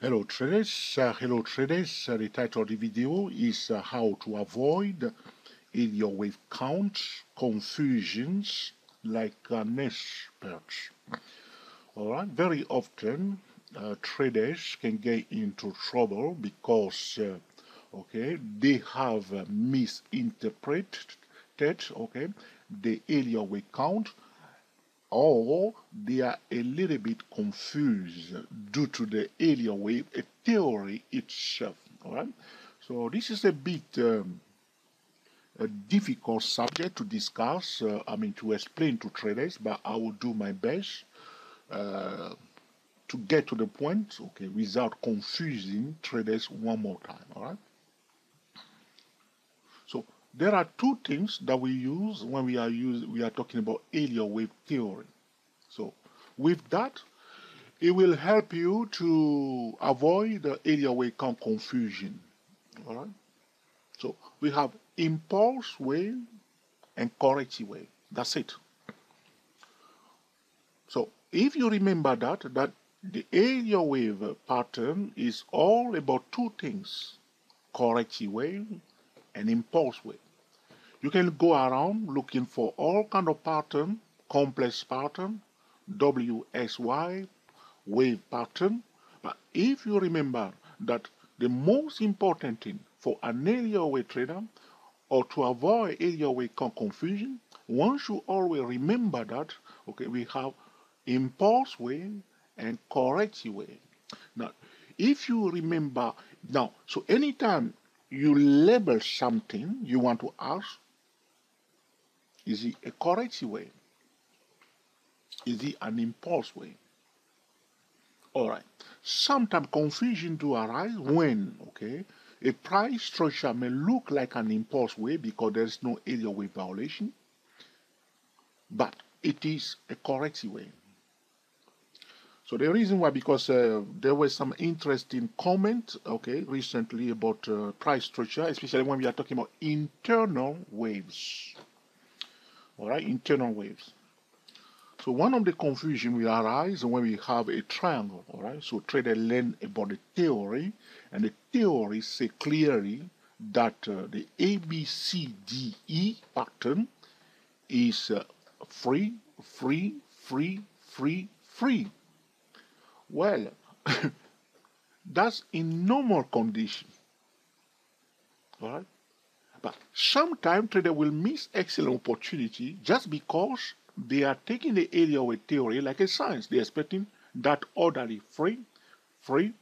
Hello traders. The title of the video is how to avoid in your wave count confusions like an expert. Alright, very often traders can get into trouble because they have misinterpreted the area wave count, or they are a little bit confused due to the area wave theory itself. All right, so this is a bit a difficult subject to discuss. To explain to traders, but I will do my best uh, to get to the point, without confusing traders one more time. All right. So there are two things that we use when we are talking about area wave theory. So with that, it will help you to avoid the area wave count confusion. All right. So we have impulse wave and corrective wave. That's it. So if you remember that the area wave pattern is all about two things: corrective wave and impulse wave. You can go around looking for all kind of pattern, complex pattern, WSY, wave pattern. But if you remember that the most important thing for an area wave trader, or to avoid area wave confusion, one should always remember that we have impulse wave and corrective wave. Now, if you remember so anytime you label something, you want to ask, is it a corrective wave? Is it an impulse wave? All right. Sometimes confusion do arise when, a price structure may look like an impulse wave because there is no area wave violation, but it is a corrective wave. So the reason why, because there was some interesting comment, recently about price structure, especially when we are talking about internal waves. All right, internal waves. So one of the confusion will arise when we have a triangle. All right, so traders learn about the theory, and the theory say clearly that the ABCDE pattern is free, free, free, free, free. Well, that's in normal condition. All right, but sometimes traders will miss excellent opportunity just because they are taking the area with theory like a science. They're expecting that orderly free, free,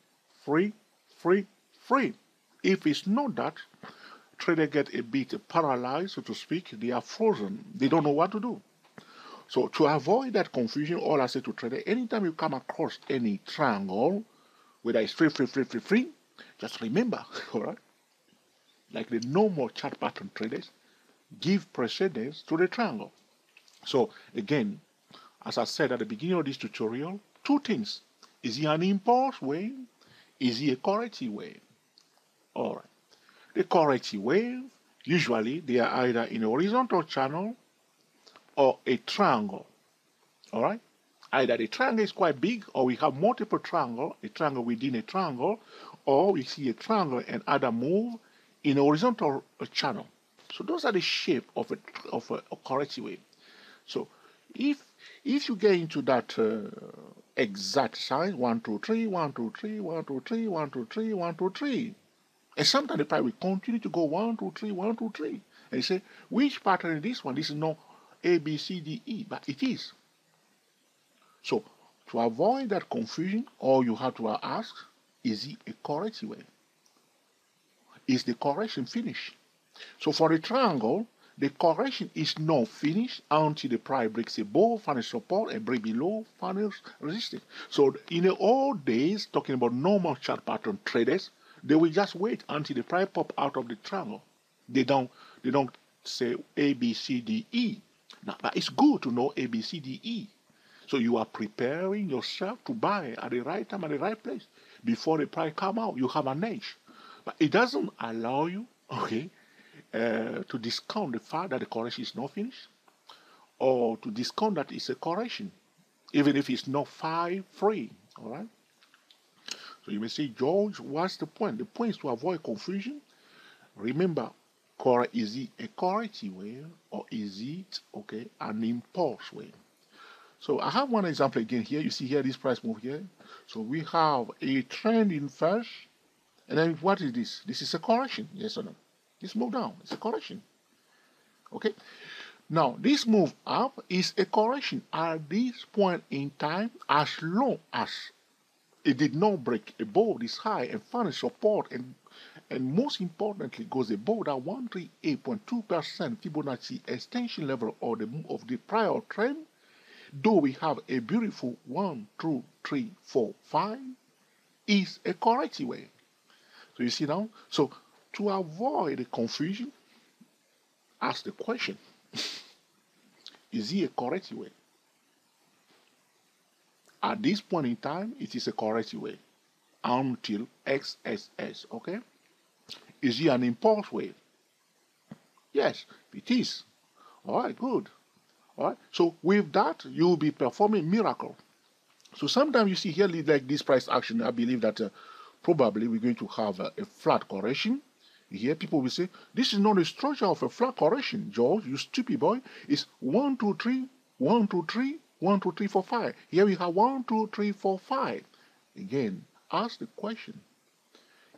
free, free, free. If it's not that, traders get a bit paralyzed, so to speak. They are frozen. They don't know what to do. So to avoid that confusion, all I say to traders, anytime you come across any triangle, whether it's free, free, free, free, free, just remember, all right, like the normal chart pattern traders, give precedence to the triangle. So again, as I said at the beginning of this tutorial, two things. Is it an impulse wave? Is it a corrective wave? All right. The corrective wave, usually they are either in a horizontal channel or a triangle. All right. Either the triangle is quite big, or we have multiple triangle, a triangle within a triangle, or we see a triangle and other move in a horizontal channel. So those are the shape of a corrective wave. So if you get into that exact size, 1, 2, 3, 1, 2, 3, 1, 2, 3, 1, 2, 3, 1, 2, 3, and sometimes the price will continue to go 1, 2, 3, 1, 2, 3, and you say, which pattern is this one? This is not A, B, C, D, E, but it is. So to avoid that confusion, all you have to ask, is it a corrective wave? Is the correction finished? So for the triangle, the correction is not finished until the price breaks above final support and break below final resistance. So in the old days, talking about normal chart pattern traders, they will just wait until the price pop out of the triangle. They don't say A, B, C, D, E. Now, but it's good to know A, B, C, D, E. So you are preparing yourself to buy at the right time, at the right place. Before the price come out, you have an edge. But it doesn't allow you, to discount the fact that the correction is not finished, or to discount that it's a correction, even if it's not 5 free. All right. So you may say, George, what's the point? The point is to avoid confusion. Remember, is it a corrective wave or is it okay an impulse wave? So I have one example again here. You see here this price move here. So we have a trend in first, and then what is this? This is a correction, yes or no? This move down, it's a correction. Okay. Now this move up is a correction at this point in time, as long as it did not break above this high and find a support and most importantly goes above that 138.2% Fibonacci extension level of the prior trend. Though we have a beautiful 1, 2, 3, 4, 5 is a corrective wave. So you see now, so to avoid the confusion, ask the question, is it a corrective wave? At this point in time, it is a corrective wave until XSS, okay? Is it an impulse wave? Yes, it is. All right, good. All right, so with that, you'll be performing miracle. So sometimes you see here like this price action, I believe that probably we're going to have a flat correction. You hear people will say, this is not the structure of a flat correction, George, you stupid boy. It's 1, 2, 3, 1, 2, 3, 1, 2, 3, 4, 5. Here we have 1, 2, 3, 4, 5. Again, ask the question,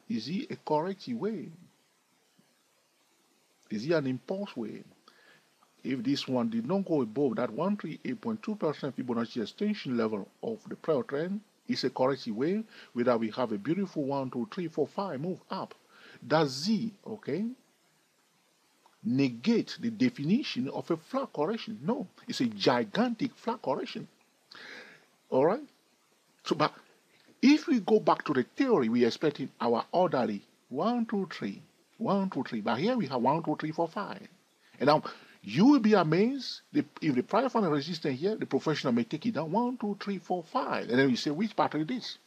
is it a corrective wave? Is it an impulse wave? If this one did not go above that 138.2% Fibonacci extension level of the prior trend, it's a corrective wave, whether we have a beautiful 1, 2, 3, 4, 5 move up. Does Z, okay, negate the definition of a flat correction? No, it's a gigantic flat correction. All right? So, but if we go back to the theory, we expecting our orderly 1, 2, 3, 1, 2, 3. But here we have 1, 2, 3, 4, 5. And now, you will be amazed if the prior final resistance here, the professional may take it down 1, 2, 3, 4, 5. And then you say, which pattern it is?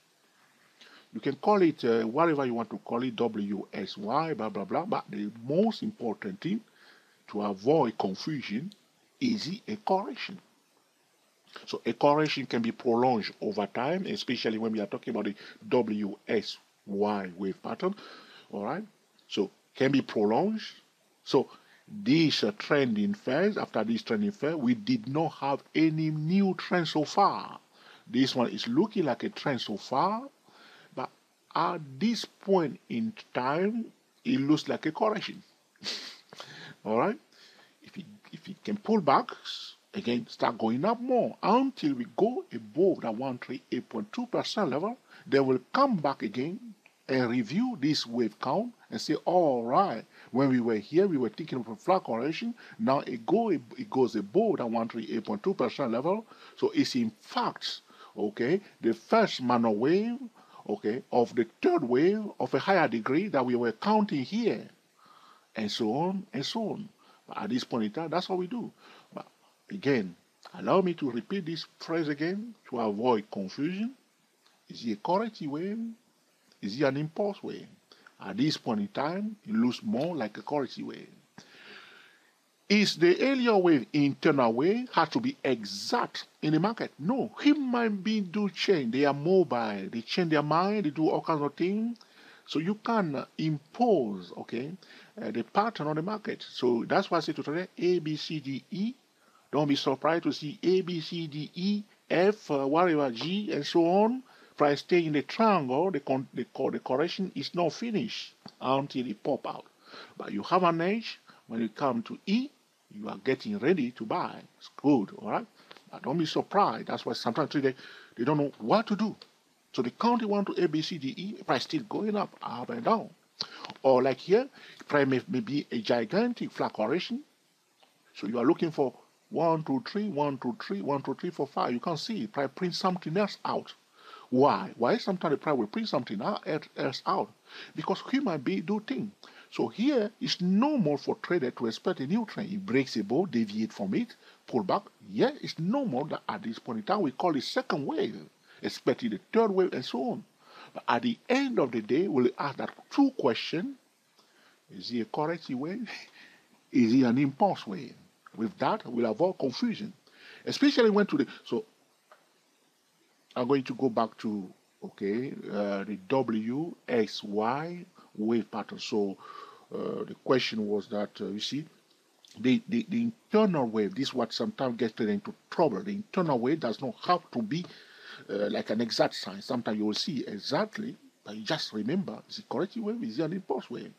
You can call it whatever you want to call it, WSY, blah, blah, blah. But the most important thing to avoid confusion is a correction. So a correction can be prolonged over time, especially when we are talking about the WSY wave pattern. All right? So can be prolonged. So this trending phase, after this trending phase, we did not have any new trend so far. This one is looking like a trend so far, but at this point in time, it looks like a correction. All right? If it can pull back, again, start going up more until we go above the 138.2% level, they will come back again and review this wave count and say, all right, when we were here, we were thinking of a flat correction. Now it goes above the 138.2% level. So it's in fact, okay, the first minor wave, okay, of the third wave of a higher degree that we were counting here, and so on and so on. But at this point in time, that's what we do. But again, allow me to repeat this phrase again to avoid confusion. Is it a corrective wave? Is it an impulse wave? At this point in time, it looks more like a corrective wave. Is the Elliott wave internal wave has to be exact in the market? No, human beings do change. They are mobile. They change their mind. They do all kinds of things. So you can impose, okay, the pattern on the market. So that's why I say to today, A, B, C, D, E. Don't be surprised to see A, B, C, D, E, F, whatever, G, and so on. Price stay in the triangle, the correction is not finished until it pop out. But you have an edge. When you come to E, you are getting ready to buy. It's good, all right? But don't be surprised. That's why sometimes they don't know what to do. So the county want to A, B, C, D, E, price still going up and down. Or like here, price may be a gigantic flat correction. So you are looking for 1, 2, 3, 1, 2, 3, 1, 2, 3, 4, 5. You can't see it. Price print something else out. Why? Why sometimes the price will print something else out? Because human beings do things. So here it's normal for trader to expect a new trend. It breaks a ball, deviate from it, pull back. Yeah, it's normal that at this point in time we call it second wave, expecting the third wave and so on. But at the end of the day, we'll ask that two questions. Is it a corrective wave? Is it an impulse wave? With that, we'll avoid confusion. Especially when today. So I'm going to go back to, okay, the W, X, Y wave pattern. So the question was that, you see, the internal wave, this is what sometimes gets into trouble. The internal wave does not have to be like an exact sign. Sometimes you will see exactly, but you just remember, is it corrective wave? Is it an impulse wave?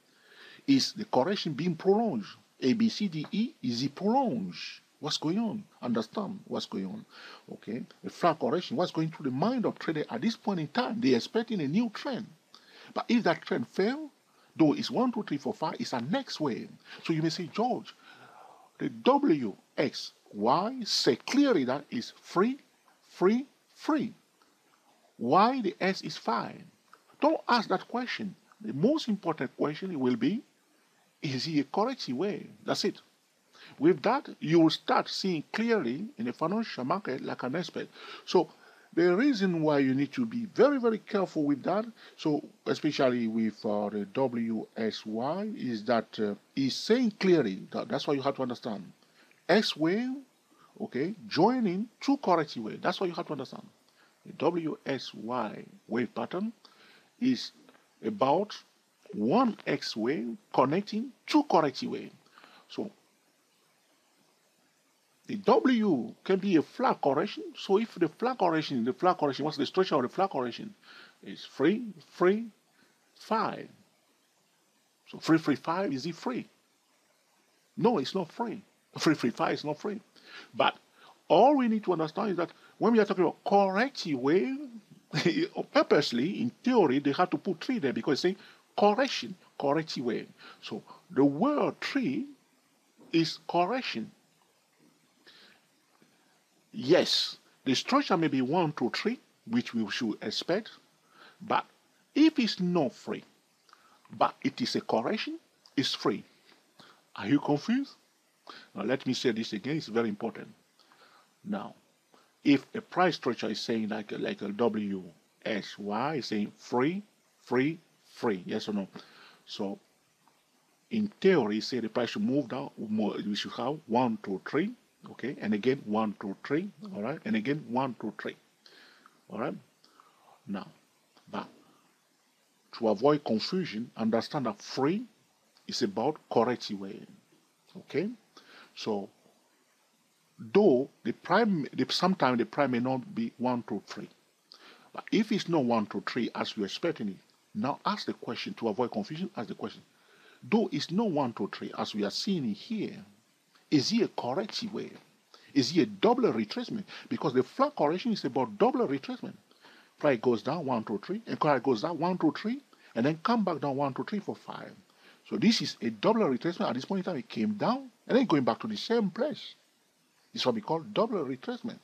Is the correction being prolonged? A, B, C, D, E, is it prolonged? What's going on? Understand what's going on. Okay? A flat correction, what's going through the mind of trader at this point in time? They're expecting a new trend. But if that trend fails, though it's 1, 2, 3, 4, 5, it's a next wave. So you may say, George, the W, X, Y say clearly that is free, free, free. Why the S is fine? Don't ask that question. The most important question will be, is he a corrective wave? That's it. With that, you will start seeing clearly in the financial market like an expert. So the reason why you need to be very, very careful with that, so especially with the WSY, is that he's saying clearly, that's why you have to understand. S wave, okay, joining two corrective waves. That's what you have to understand. The WSY wave pattern is about one X wave connecting two corrective waves. So the W can be a flat correction. So if the flat correction, what's the structure of the flat correction? Is free, free, 5. So free, free, 5, is it free? No, it's not free. Free, free, 5 is not free. But all we need to understand is that when we are talking about corrective wave, purposely, in theory, they have to put 3 there because it's saying correction, corrective wave. So the word 3 is correction. Yes, the structure may be 1, 2, 3, which we should expect, but if it's not free, but it is a correction, it's free. Are you confused? Now let me say this again, it's very important. Now, if a price structure is saying like a WSY, is saying free, free, free, yes or no? So, in theory, say the price should move down, we should have 1, 2, 3, okay, and again 1, 2, 3, all right, and again 1, 2, 3, all right. Now, but to avoid confusion, understand that free is about corrective wave, okay. So, though sometimes the prime may not be 1, 2, 3, but if it's not 1, 2, 3 as you're expecting it, now ask the question to avoid confusion. Ask the question: though it's not 1, 2, 3 as we are seeing it here, is it a corrective wave? Is it a double retracement? Because the flat correction is about double retracement. Price goes down 1, 2, 3, and price goes down 1, 2, 3, and then come back down 1, 2, 3, 4, 5. So this is a double retracement. At this point in time, it came down and then going back to the same place. It's what we call double retracement.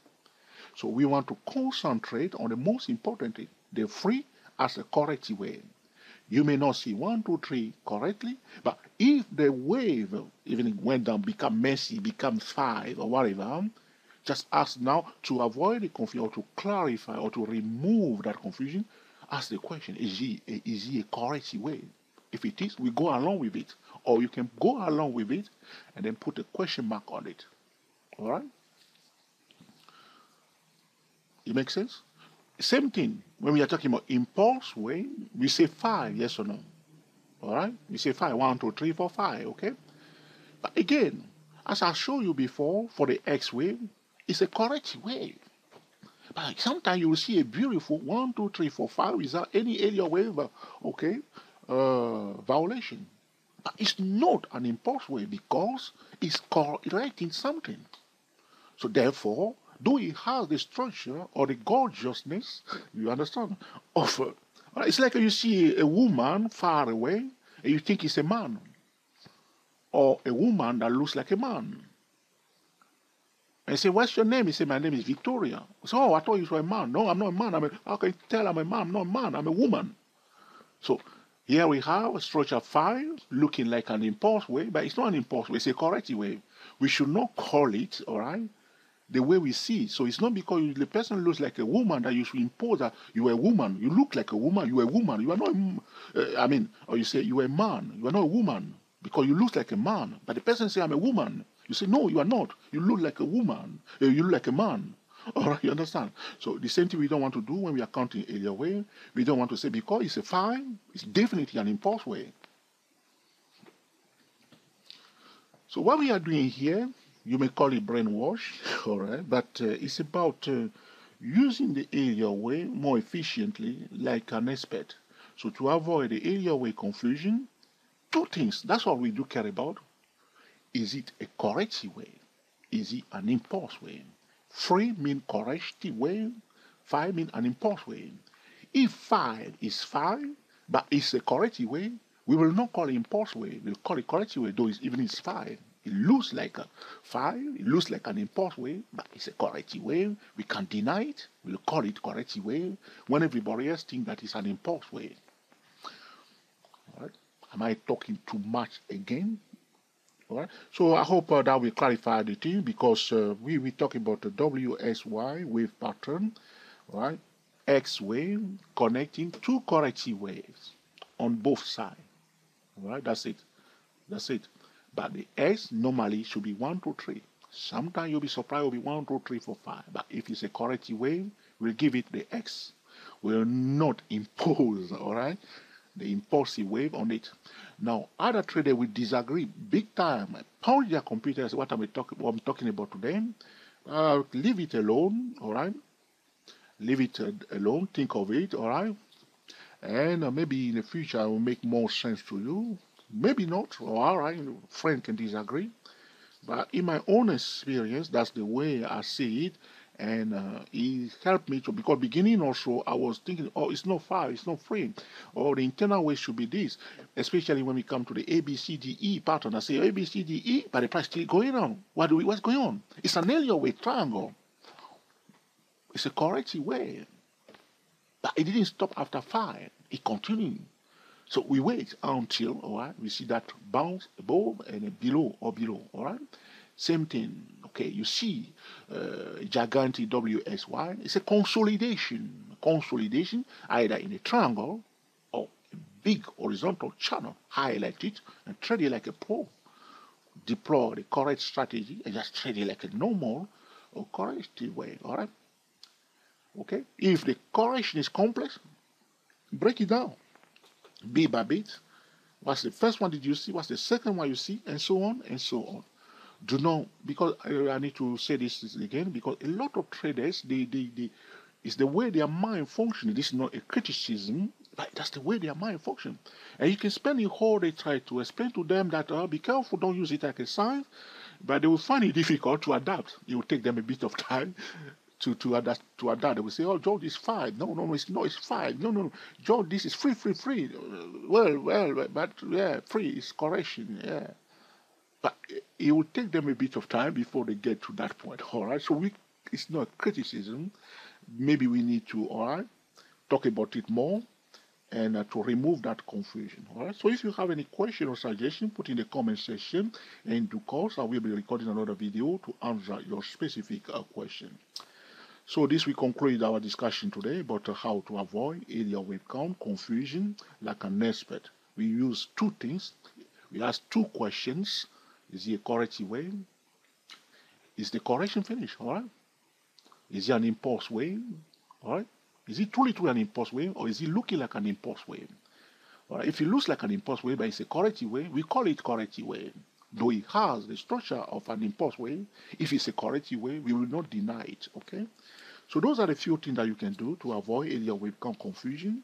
So we want to concentrate on the most important thing, the free as a corrective wave. You may not see 1, 2, 3 correctly, but if the wave even went down, become messy, become 5 or whatever, just ask now to avoid the confusion or to clarify or to remove that confusion. Ask the question: is he a corrective wave? If it is, we go along with it, or you can go along with it and then put a question mark on it. All right? It makes sense? Same thing when we are talking about impulse wave, we say 5, yes or no? All right? We say 5, 1, 2, 3, 4, 5, okay? But again, as I showed you before, for the X wave, it's a corrective wave. But sometimes you will see a beautiful 1, 2, 3, 4, 5 without any Elliott wave, okay, violation. But it's not an impulse wave because it's correcting something. So therefore, though it has the structure or the gorgeousness, you understand, of it's like you see a woman far away and you think it's a man, or a woman that looks like a man. And you say, what's your name? He say, my name is Victoria. So, oh, I thought you were a man. No, I'm not a man. How can you tell I'm a man? I'm not a man. I'm a woman. So here we have a structure 5 looking like an impulse wave, but it's not an impulse wave. It's a corrective wave. We should not call it, all right, the way we see it. So it's not because the person looks like a woman that you should impose that you are a woman. You look like a woman. You are a woman. You are not, or you say you are a man. You are not a woman because you look like a man. But the person say, I'm a woman. You say, no, you are not. You look like a woman. You look like a man. All right, you understand? So the same thing we don't want to do when we are counting area wave. We don't want to say because it's a fine, it's definitely an impulse wave. So what we are doing here, you may call it brainwash, all right, but it's about using the area wave more efficiently like an expert. So to avoid the area wave confusion, two things, that's all we do care about. Is it a corrective wave? Is it an impulse wave? Free mean corrective wave, phi mean an impulse wave. If phi is phi, but it's a corrective wave, we will not call it impulse wave. We'll call it corrective wave, though even it's phi. It looks like a phi, it looks like an impulse wave, but it's a corrective wave. We can't deny it. We'll call it corrective wave when everybody else thinks that it's an impulse wave. All right? Am I talking too much again? All right. So I hope that will clarify the thing because we talk about the WSY wave pattern, right? X wave connecting two corrective waves on both sides. All right, that's it. That's it. But the S normally should be 1, 2, 3. Sometimes you'll be surprised it'll be 1, 2, 3, 4, 5. But if it's a corrective wave, we'll give it the X. We'll not impose, all right, the impulsive wave on it. Now, other traders will disagree big time. Pound their computers, what I'm talking about today. Leave it alone, all right? Leave it alone, think of it, all right? And maybe in the future it will make more sense to you. Maybe not, all right, friend can disagree. But in my own experience, that's the way I see it. And it helped me to, because beginning also, I was thinking, oh, it's not far, it's not free. Or the internal way should be this, especially when we come to the ABCDE pattern. I say ABCDE, but the price still going on. What's going on? It's an Elliott wave triangle. It's a corrective wave. But it didn't stop after 5. It continued. So we wait until, all right, we see that bounce above and below, all right? Same thing, okay, you see gigantic WSY, it's a consolidation, either in a triangle or a big horizontal channel. Highlight it and trade it like a pro. Deploy the correct strategy and just trade it like a normal or corrective way, all right? Okay, if the correction is complex, break it down bit by bit. What's the first one did you see? What's the second one you see? And so on and so on. Do not, because I need to say this again, because a lot of traders, it's the way their mind functions. This is not a criticism, but that's the way their mind functions. And you can spend the whole day trying to explain to them that, be careful, don't use it like a science, but they will find it difficult to adapt. It will take them a bit of time to adapt. They will say, "Oh, George, it's 5. No, it's 5. No, George, this is free. Well, but yeah, free is correction, yeah." But it will take them a bit of time before they get to that point. All right, so it's not criticism. Maybe we need to, all right, talk about it more and to remove that confusion. All right. So if you have any question or suggestion, put in the comment section. And in due course, I will be recording another video to answer your specific question. So this will conclude our discussion today about how to avoid area wave count confusion like an expert. We use two things. We ask two questions. Is it a corrective wave? Is the correction finished? All right. Is it an impulse wave? All right. Is it truly an impulse wave, or is it looking like an impulse wave? All right. If it looks like an impulse wave, but it's a corrective wave, we call it corrective wave. Though it has the structure of an impulse wave, if it's a corrective wave, we will not deny it. Okay. So those are the few things that you can do to avoid area wave count confusion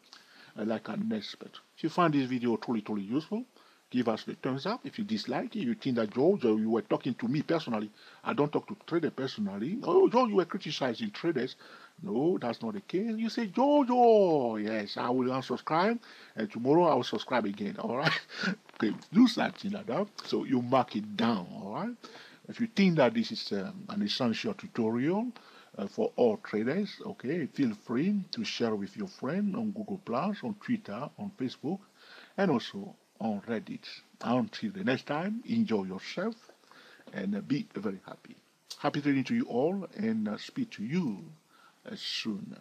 like an expert. If you find this video truly useful, give us the thumbs up. If you dislike it, you think that George, you were talking to me personally. I don't talk to traders personally. Oh, George, you were criticizing traders. No, that's not the case. You say, George, oh, yes, I will unsubscribe, and tomorrow I will subscribe again, all right? Okay, do something like that. So you mark it down, all right? If you think that this is an essential tutorial for all traders, okay, feel free to share with your friend on Google+, on Twitter, on Facebook, and also on Reddit. Until the next time, enjoy yourself and be very happy. Happy trading to you all, and speak to you soon.